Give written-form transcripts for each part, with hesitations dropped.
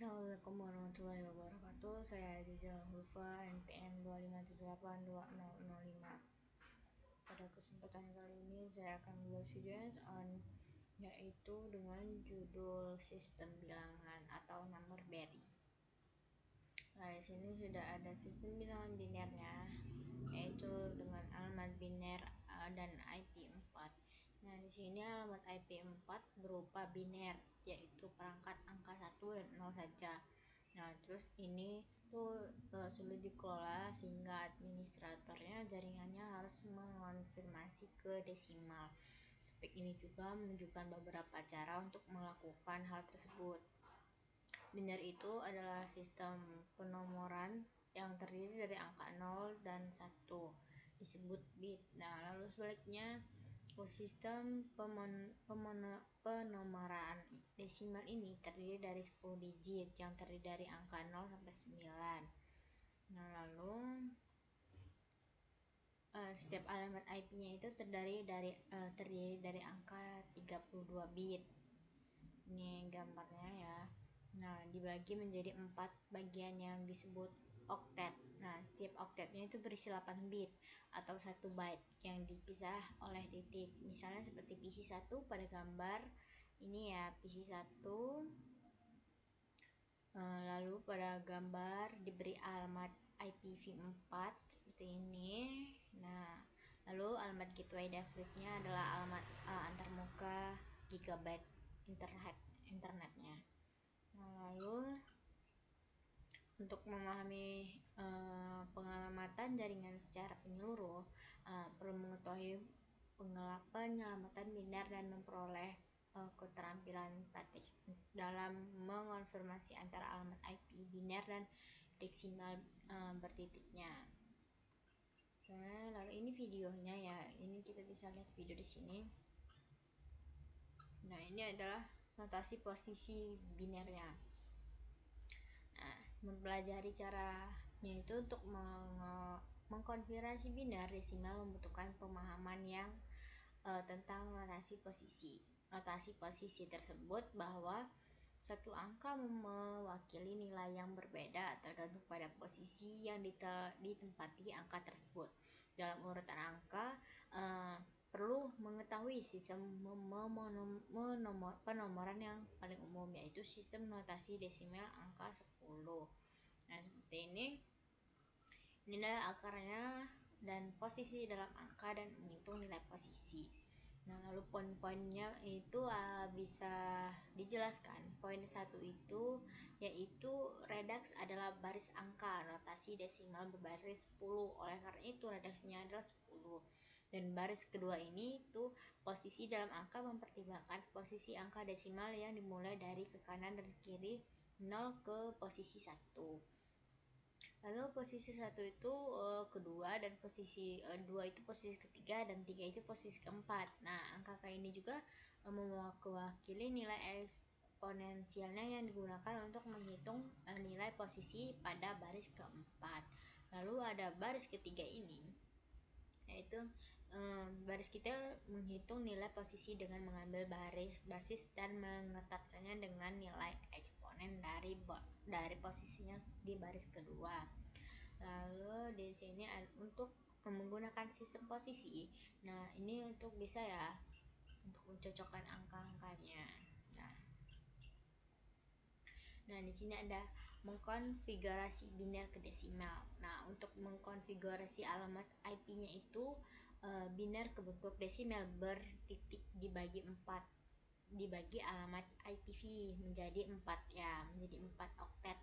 Assalamualaikum warahmatullahi wabarakatuh. Saya Aziza Hulfa, NPM 257820005. Pada kesempatan kali ini saya akan membuat video on yaitu dengan judul sistem bilangan atau number berry. Nah, di sini sudah ada sistem bilangan binernya, yaitu dengan alamat biner dan IP4. Nah, di sini alamat IP4 berupa biner, yaitu perangkat angka 1 dan 0 saja. Nah, terus ini tuh sulit dikelola sehingga administratornya jaringannya harus mengonfirmasi ke desimal. Topik ini juga menunjukkan beberapa cara untuk melakukan hal tersebut. Biner itu adalah sistem penomoran yang terdiri dari angka 0 dan 1, disebut bit. Nah, lalu sebaliknya, sistem penomoran desimal ini terdiri dari 10 digit yang terdiri dari angka 0 sampai 9. Nah, lalu setiap alamat IP-nya itu terdiri dari angka 32 bit. Ini gambarnya ya. Nah, dibagi menjadi 4 bagian yang disebut oktet. Nah, setiap oktetnya itu berisi 8 bit atau 1 byte yang dipisah oleh titik. Misalnya seperti PC1 pada gambar ini ya, PC1. Lalu pada gambar diberi alamat IPv4 seperti ini. Nah, lalu alamat gateway default-nya adalah alamat antarmuka gigabyte internetnya. Nah, lalu untuk memahami pengalamatan jaringan secara menyeluruh, perlu mengetahui penyelamatan biner dan memperoleh keterampilan praktis dalam mengonfirmasi antara alamat IP biner dan deksimal bertitiknya. Nah, lalu ini videonya ya. Ini kita bisa lihat video di sini. Nah, ini adalah notasi posisi binernya. Nah, mempelajari caranya itu untuk mengkonfirmasi biner desimal membutuhkan pemahaman yang tentang notasi posisi. Notasi posisi tersebut bahwa satu angka mewakili nilai yang berbeda tergantung pada posisi yang ditempati angka tersebut. Dalam urutan angka, perlu mengetahui sistem penomoran yang paling umum, yaitu sistem notasi desimal angka 10. Nah, seperti ini. Ini adalah akarnya dan posisi dalam angka dan menghitung nilai posisi. Nah, lalu poin-poinnya itu bisa dijelaskan. Poin 1 itu yaitu redax adalah baris angka notasi desimal berbaris 10. Oleh karena itu redaksnya adalah 10. Dan baris kedua ini itu posisi dalam angka mempertimbangkan posisi angka desimal yang dimulai dari ke kanan dan kiri 0 ke posisi 1. Lalu posisi 1 itu kedua, dan posisi 2 itu posisi ketiga, dan 3 itu posisi keempat. Nah, angka ini juga mewakili nilai eksponensialnya yang digunakan untuk menghitung nilai posisi pada baris keempat. Lalu ada baris ketiga ini, yaitu baris kita menghitung nilai posisi dengan mengambil basis dan mengetatkannya dengan nilai eksponen dari posisinya di baris kedua. Lalu di sini untuk menggunakan sistem posisi. Nah, ini untuk bisa ya, untuk mencocokkan angka-angkanya. Nah, di sini ada mengkonfigurasi biner ke desimal. Nah, untuk mengkonfigurasi alamat IP-nya itu biner ke bentuk desimal bertitik dibagi 4. Dibagi alamat IPv menjadi 4 ya, menjadi 4 oktet,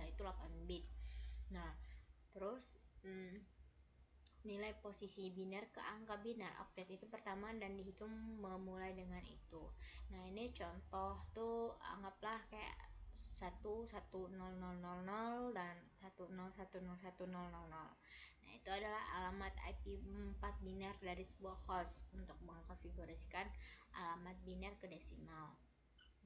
itu 8 bit. Nah, terus nilai posisi biner ke angka biner oktet itu pertama dan dihitung memulai dengan itu. Nah, ini contoh tuh, anggaplah kayak 11000 dan 1010100. Nah, itu adalah alamat IP4 biner dari sebuah host untuk mengkonfigurasikan alamat biner ke desimal.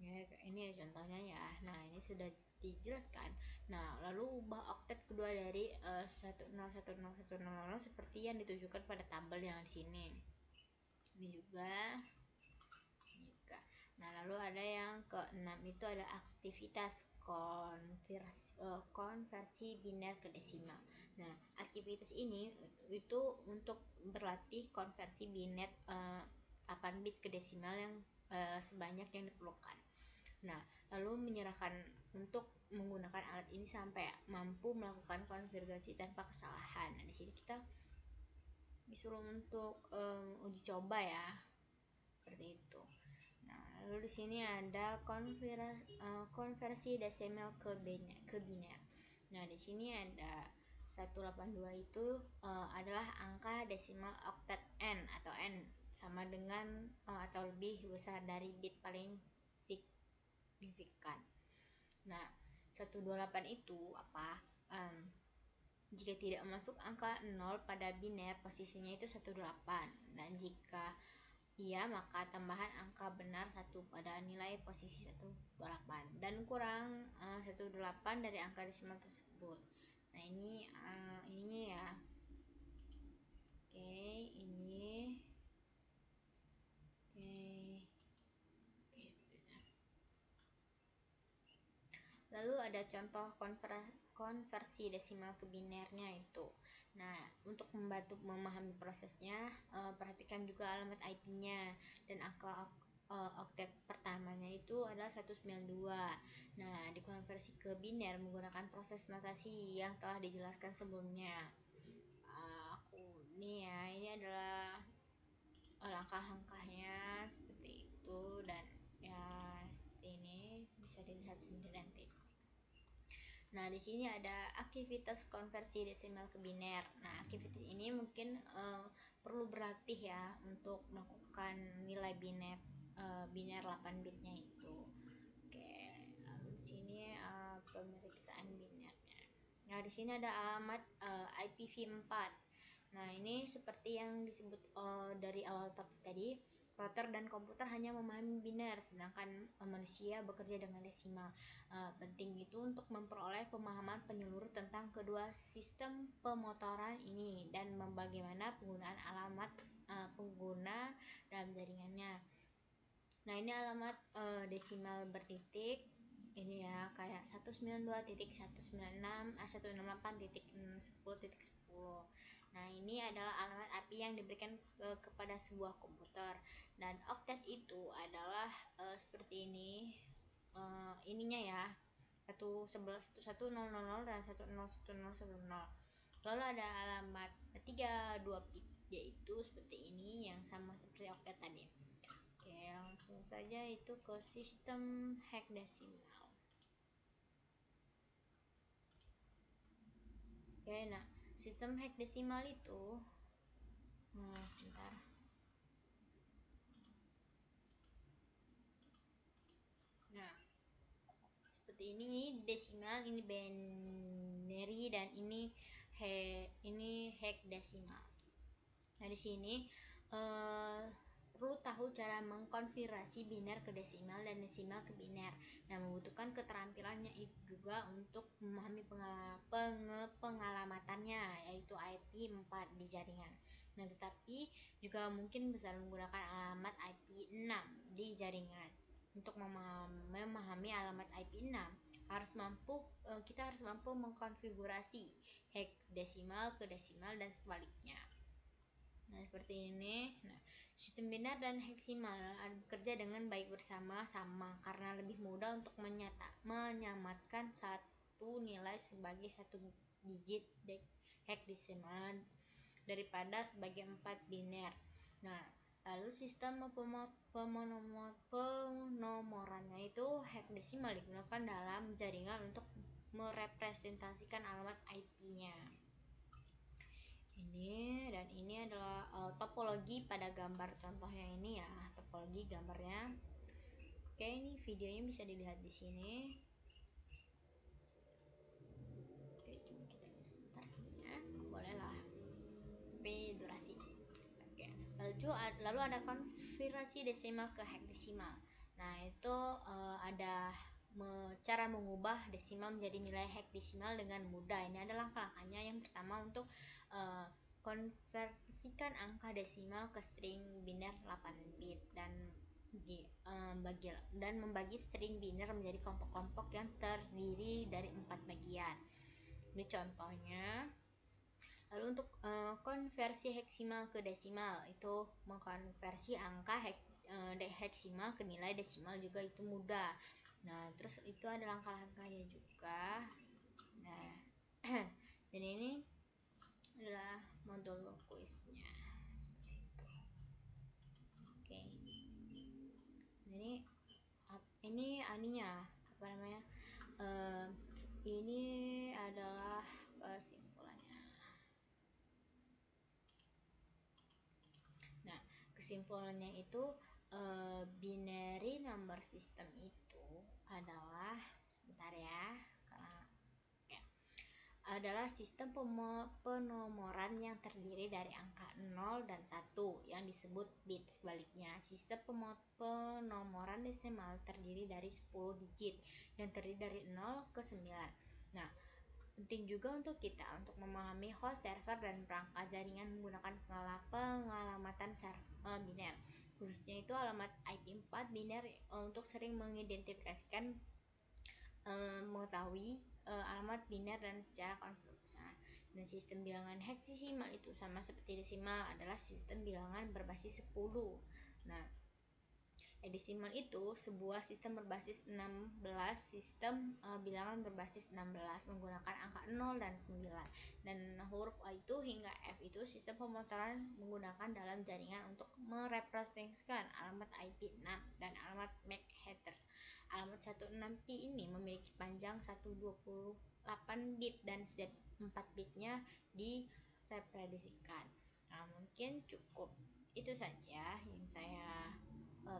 Ya, ini contohnya ya. Nah, ini sudah dijelaskan. Nah, lalu ubah oktet kedua dari 1010100 seperti yang ditujukan pada tabel yang di sini. Ini juga. Nah, lalu ada yang keenam itu ada aktivitas konversi biner ke desimal. Nah, aktivitas ini itu untuk berlatih konversi biner 8 bit ke desimal yang sebanyak yang diperlukan. Nah, lalu menyerahkan untuk menggunakan alat ini sampai mampu melakukan konfigurasi tanpa kesalahan. Nah, di sini kita disuruh untuk uji coba ya, seperti itu. Nah, lalu di sini ada konversi desimal ke biner. Nah, di sini ada 182 itu adalah angka desimal oktet n atau n sama dengan atau lebih besar dari bit paling signifikan. Nah, 128 itu apa? Jika tidak masuk angka 0 pada biner, posisinya itu 18. Dan jika iya, maka tambahan angka benar 1 pada nilai posisi 128 dan kurang 18 dari angka desimal tersebut. Nah, ini ininya ya. Oke, ini. Lalu ada contoh konversi desimal ke binernya itu. Nah, untuk membantu memahami prosesnya, perhatikan juga alamat IP-nya dan angka oktet pertamanya itu adalah 192. Nah, dikonversi ke biner menggunakan proses notasi yang telah dijelaskan sebelumnya. Ini adalah langkah-langkahnya seperti itu, dan ya seperti ini bisa dilihat sendiri nanti. Nah, di sini ada aktivitas konversi desimal ke biner. Nah, aktivitas ini mungkin perlu berlatih ya untuk melakukan nilai biner 8 bitnya itu. Oke, lalu di sini pemeriksaan binernya. Nah, di sini ada alamat IPv4. Nah, ini seperti yang disebut dari awal topik tadi, router dan komputer hanya memahami biner, sedangkan manusia bekerja dengan desimal. Penting itu untuk memperoleh pemahaman penyeluruh tentang kedua sistem pemotoran ini dan bagaimana penggunaan alamat pengguna dalam jaringannya. Nah, ini alamat desimal bertitik. Ini ya, kayak 192.168.10.10. Nah, ini adalah alamat API yang diberikan kepada sebuah komputer. Dan oktet itu adalah seperti ini. Ininya ya, 1.11.1.1.0.0 dan 1.0.1.0.1.0. Lalu ada alamat 32 bit, yaitu seperti ini yang sama seperti oktet tadi. Oke, langsung saja itu ke sistem hexadesimal. Oke, nah sistem hexadesimal itu sebentar. Nah, seperti ini desimal, ini binary, dan ini hexadesimal. Nah, di sini perlu tahu cara mengkonversi biner ke desimal dan desimal ke biner. Nah, membutuhkan keterampilannya itu juga untuk memahami pengalamatannya, yaitu IP4 di jaringan. Nah, tetapi juga mungkin bisa menggunakan alamat IP6 di jaringan. Untuk memahami alamat IP6 kita harus mampu mengkonfigurasi hexadesimal ke desimal dan sebaliknya. Nah, seperti ini. Nah, sistem biner dan hexadesimal bekerja dengan baik bersama-sama karena lebih mudah untuk menyamatkan satu nilai sebagai satu digit hexadesimal daripada sebagai 4 biner. Nah, lalu sistem penomorannya itu hexadesimal digunakan dalam jaringan untuk merepresentasikan alamat IP-nya. Ini adalah topologi pada gambar contohnya ini ya, topologi gambarnya. Oke, ini videonya bisa dilihat di sini. Oke, coba kita lihat sebentar videonya. Boleh lah, tapi durasi. Oke, lalu ada konversi desimal ke hexadesimal. Nah, itu ada cara mengubah desimal menjadi nilai hexadesimal dengan mudah. Ini adalah langkah-langkahnya. Yang pertama, untuk konversikan angka desimal ke string biner 8 bit, dan dan membagi string biner menjadi kelompok-kelompok yang terdiri dari 4 bagian. Ini contohnya. Lalu untuk konversi heksimal ke desimal, itu mengkonversi angka heksimal ke nilai desimal juga itu mudah. Nah, terus itu ada langkah-langkahnya juga. Nah, dan ini adalah modul kuisnya seperti itu. Oke. Jadi ini aninya apa namanya? Ini adalah kesimpulannya. Nah, kesimpulannya itu binary number system itu adalah, sebentar ya, adalah sistem penomoran yang terdiri dari angka 0 dan 1 yang disebut bit. Sebaliknya, sistem penomoran desimal terdiri dari 10 digit yang terdiri dari 0 ke 9. Nah, penting juga untuk kita untuk memahami host server dan perangkat jaringan menggunakan pengalamatan biner. Khususnya itu alamat IP4 biner untuk sering mengidentifikasikan mengetahui alamat biner dan secara konvensional. Dan sistem bilangan heksimal itu sama seperti desimal, adalah sistem bilangan berbasis 10. Nah, desimal itu sebuah sistem berbasis 16, sistem bilangan berbasis 16 menggunakan angka 0 dan 9. Dan huruf A itu hingga F itu sistem pemotoran menggunakan dalam jaringan untuk merepresentasikan alamat IP 6 dan alamat MAC header. Alamat 16P ini memiliki panjang 128 bit dan setiap 4 bitnya direpresentasikan. Nah, mungkin cukup itu saja yang saya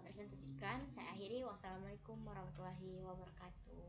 presentasikan. Saya akhiri. Wassalamualaikum warahmatullahi wabarakatuh.